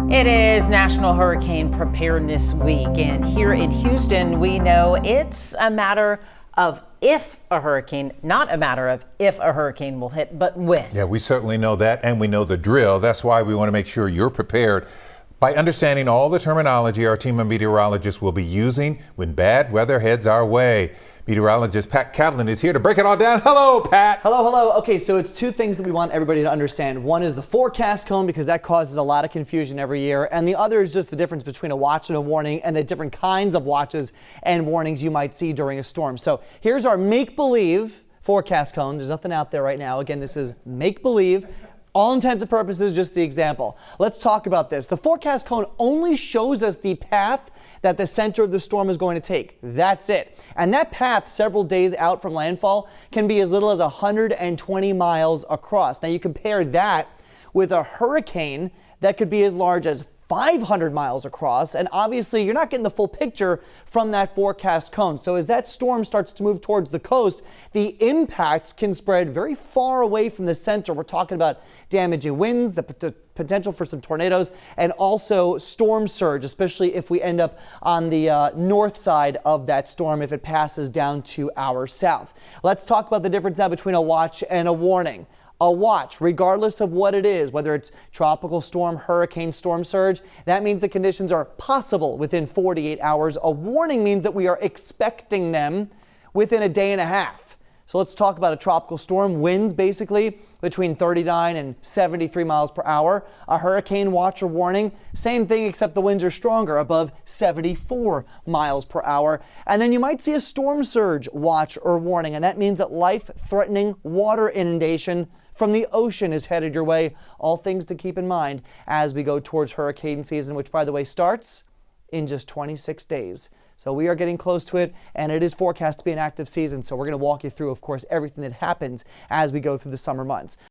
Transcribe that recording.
It is National Hurricane Preparedness Week, and here in Houston, we know it's a matter of if a hurricane, not a matter of if a hurricane will hit, but when. Yeah, we certainly know that, and we know the drill. That's why we want to make sure you're prepared by understanding all the terminology our team of meteorologists will be using when bad weather heads our way. Meteorologist Pat Cavlin is here to break it all down. Hello, Pat. Hello. Okay, so it's two things that we want everybody to understand. One is the forecast cone, because that causes a lot of confusion every year. And the other is just the difference between a watch and a warning and the different kinds of watches and warnings you might see during a storm. So here's our make-believe forecast cone. There's nothing out there right now. Again, this is make-believe. All intents and purposes, just the example. Let's talk about this. The forecast cone only shows us the path that the center of the storm is going to take. That's it. And that path, several days out from landfall, can be as little as 120 miles across. Now you compare that with a hurricane that could be as large as 500 miles across, and obviously you're not getting the full picture from that forecast cone. So as that storm starts to move towards the coast, the impacts can spread very far away from the center. We're talking about damaging winds, the potential for some tornadoes, and also storm surge, especially if we end up on the north side of that storm if it passes down to our south. Let's talk about the difference now between a watch and a warning. A watch, regardless of what it is, whether it's tropical storm, hurricane, storm surge, that means the conditions are possible within 48 hours. A warning means that we are expecting them within a day and a half. So let's talk about a tropical storm. Winds basically between 39 and 73 miles per hour. A hurricane watch or warning, same thing except the winds are stronger, above 74 miles per hour. And then you might see a storm surge watch or warning, and that means that life-threatening water inundation from the ocean is headed your way. All things to keep in mind as we go towards hurricane season, which, by the way, starts in just 26 days. So we are getting close to it, and it is forecast to be an active season. So we're going to walk you through, of course, everything that happens as we go through the summer months.